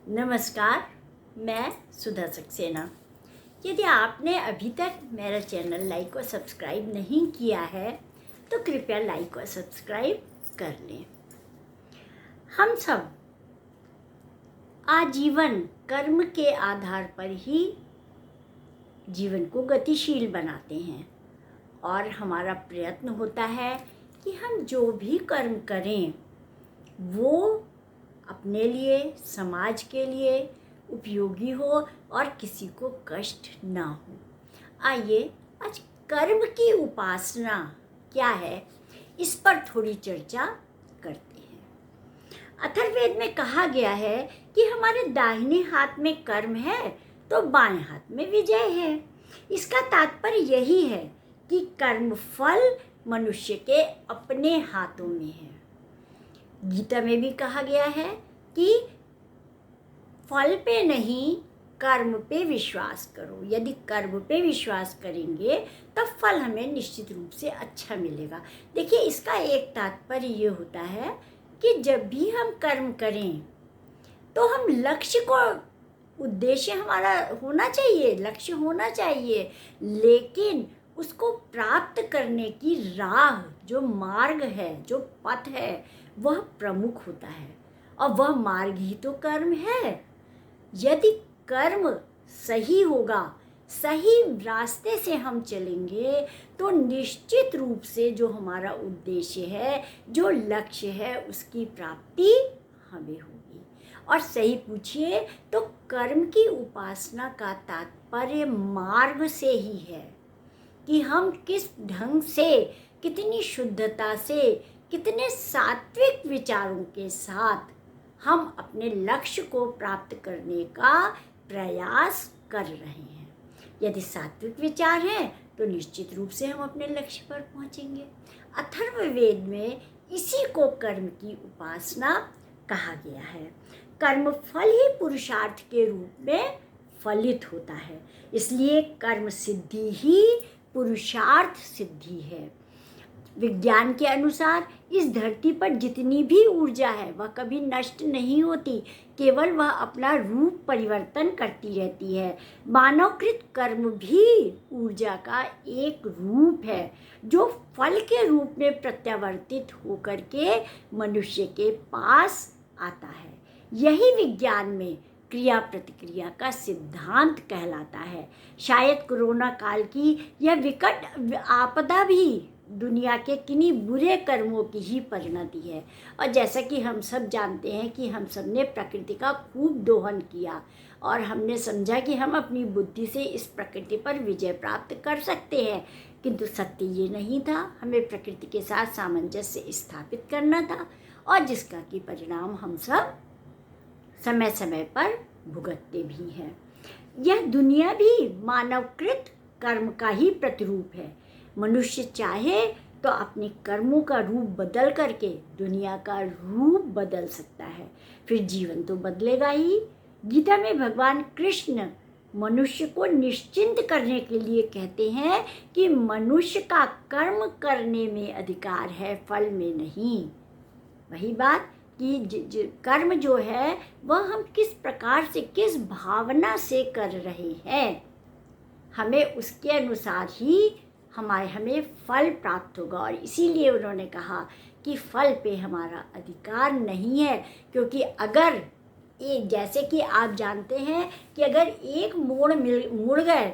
नमस्कार, मैं सुधा सक्सेना। यदि आपने अभी तक मेरा चैनल लाइक और सब्सक्राइब नहीं किया है तो कृपया लाइक और सब्सक्राइब कर लें। हम सब आजीवन कर्म के आधार पर ही जीवन को गतिशील बनाते हैं और हमारा प्रयत्न होता है कि हम जो भी कर्म करें वो अपने लिए, समाज के लिए उपयोगी हो और किसी को कष्ट ना हो। आइए आज कर्म की उपासना क्या है इस पर थोड़ी चर्चा करते हैं। अथर्ववेद में कहा गया है कि हमारे दाहिने हाथ में कर्म है तो बाएं हाथ में विजय है। इसका तात्पर्य यही है कि कर्म फल मनुष्य के अपने हाथों में है। गीता में भी कहा गया है कि फल पे नहीं कर्म पे विश्वास करो। यदि कर्म पे विश्वास करेंगे तब फल हमें निश्चित रूप से अच्छा मिलेगा। देखिए, इसका एक तात्पर्य ये होता है कि जब भी हम कर्म करें तो हम लक्ष्य को, उद्देश्य हमारा होना चाहिए, लक्ष्य होना चाहिए, लेकिन उसको प्राप्त करने की राह, जो मार्ग है, जो पथ है, वह प्रमुख होता है और वह मार्ग ही तो कर्म है। यदि कर्म सही होगा, सही रास्ते से हम चलेंगे तो निश्चित रूप से जो हमारा उद्देश्य है, जो लक्ष्य है, उसकी प्राप्ति हमें होगी। और सही पूछिए तो कर्म की उपासना का तात्पर्य मार्ग से ही है कि हम किस ढंग से, कितनी शुद्धता से, कितने सात्विक विचारों के साथ हम अपने लक्ष्य को प्राप्त करने का प्रयास कर रहे हैं। यदि सात्विक विचार हैं तो निश्चित रूप से हम अपने लक्ष्य पर पहुंचेंगे। अथर्ववेद में इसी को कर्म की उपासना कहा गया है। कर्म फल ही पुरुषार्थ के रूप में फलित होता है, इसलिए कर्म सिद्धि ही पुरुषार्थ सिद्धि है। विज्ञान के अनुसार इस धरती पर जितनी भी ऊर्जा है वह कभी नष्ट नहीं होती, केवल वह अपना रूप परिवर्तन करती रहती है। मानवकृत कर्म भी ऊर्जा का एक रूप है जो फल के रूप में प्रत्यावर्तित होकर के मनुष्य के पास आता है। यही विज्ञान में क्रिया प्रतिक्रिया का सिद्धांत कहलाता है। शायद कोरोना काल की यह विकट आपदा भी दुनिया के किन्हीं बुरे कर्मों की ही परिणति है। और जैसा कि हम सब जानते हैं कि हम सब ने प्रकृति का खूब दोहन किया और हमने समझा कि हम अपनी बुद्धि से इस प्रकृति पर विजय प्राप्त कर सकते हैं, किंतु सत्य ये नहीं था। हमें प्रकृति के साथ सामंजस्य स्थापित करना था और जिसका कि परिणाम हम सब समय समय पर भुगतते भी हैं। यह दुनिया भी मानवकृत कर्म का ही प्रतिरूप है। मनुष्य चाहे तो अपने कर्मों का रूप बदल करके दुनिया का रूप बदल सकता है, फिर जीवन तो बदलेगा ही। गीता में भगवान कृष्ण मनुष्य को निश्चिंत करने के लिए कहते हैं कि मनुष्य का कर्म करने में अधिकार है, फल में नहीं। वही बात कि कर्म जो है वह हम किस प्रकार से, किस भावना से कर रहे हैं, हमें उसके अनुसार ही हमें फल प्राप्त होगा। और इसीलिए उन्होंने कहा कि फल पे हमारा अधिकार नहीं है, क्योंकि अगर एक, जैसे कि आप जानते हैं कि अगर एक मुड़ गए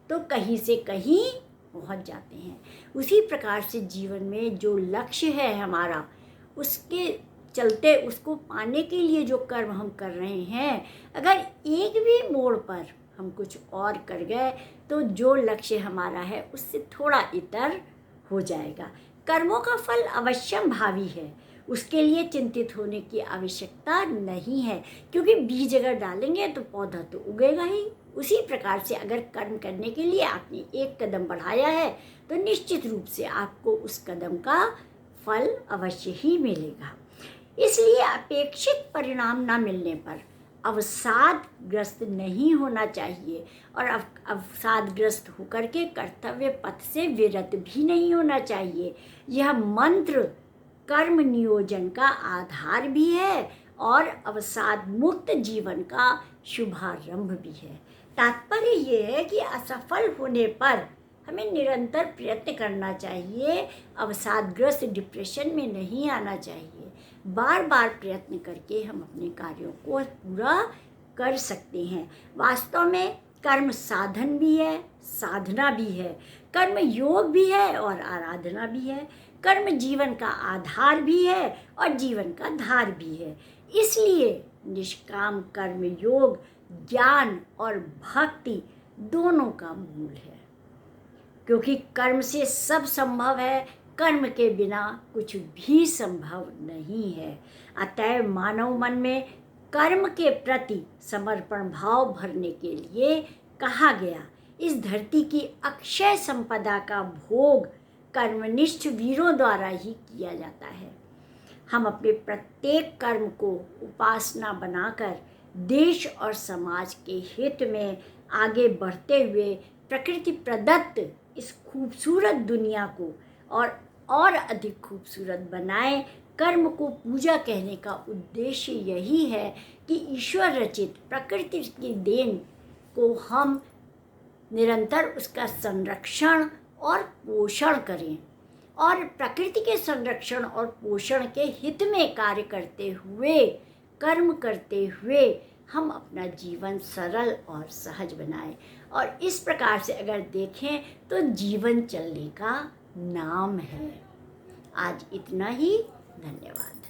तो कहीं से कहीं पहुंच जाते हैं। उसी प्रकार से जीवन में जो लक्ष्य है हमारा, उसके चलते, उसको पाने के लिए जो कर्म हम कर रहे हैं, अगर एक भी मोड़ पर हम कुछ और कर गए तो जो लक्ष्य हमारा है उससे थोड़ा इतर हो जाएगा। कर्मों का फल अवश्यम भावी है, उसके लिए चिंतित होने की आवश्यकता नहीं है, क्योंकि बीज अगर डालेंगे तो पौधा तो उगेगा ही। उसी प्रकार से अगर कर्म करने के लिए आपने एक कदम बढ़ाया है तो निश्चित रूप से आपको उस कदम का फल अवश्य ही मिलेगा। इसलिए अपेक्षित परिणाम न मिलने पर अवसादग्रस्त नहीं होना चाहिए और अवसादग्रस्त होकर के कर्तव्य पथ से विरत भी नहीं होना चाहिए। यह मंत्र कर्म नियोजन का आधार भी है और अवसाद मुक्त जीवन का शुभारंभ भी है। तात्पर्य ये है कि असफल होने पर हमें निरंतर प्रयत्न करना चाहिए, अवसादग्रस्त डिप्रेशन में नहीं आना चाहिए। बार बार प्रयत्न करके हम अपने कार्यों को पूरा कर सकते हैं। वास्तव में कर्म साधन भी है, साधना भी है, कर्म योग भी है और आराधना भी है। कर्म जीवन का आधार भी है और जीवन का धार भी है। इसलिए निष्काम कर्म योग ज्ञान और भक्ति दोनों का मूल है, क्योंकि कर्म से सब संभव है, कर्म के बिना कुछ भी संभव नहीं है। अतएव मानव मन में कर्म के प्रति समर्पण भाव भरने के लिए कहा गया। इस धरती की अक्षय संपदा का भोग कर्मनिष्ठ वीरों द्वारा ही किया जाता है। हम अपने प्रत्येक कर्म को उपासना बनाकर देश और समाज के हित में आगे बढ़ते हुए प्रकृति प्रदत्त इस खूबसूरत दुनिया को और अधिक खूबसूरत बनाएं। कर्म को पूजा कहने का उद्देश्य यही है कि ईश्वर रचित प्रकृति की देन को हम निरंतर उसका संरक्षण और पोषण करें और प्रकृति के संरक्षण और पोषण के हित में कार्य करते हुए, कर्म करते हुए हम अपना जीवन सरल और सहज बनाएं। और इस प्रकार से अगर देखें तो जीवन चलने का नाम है। आज इतना ही। धन्यवाद।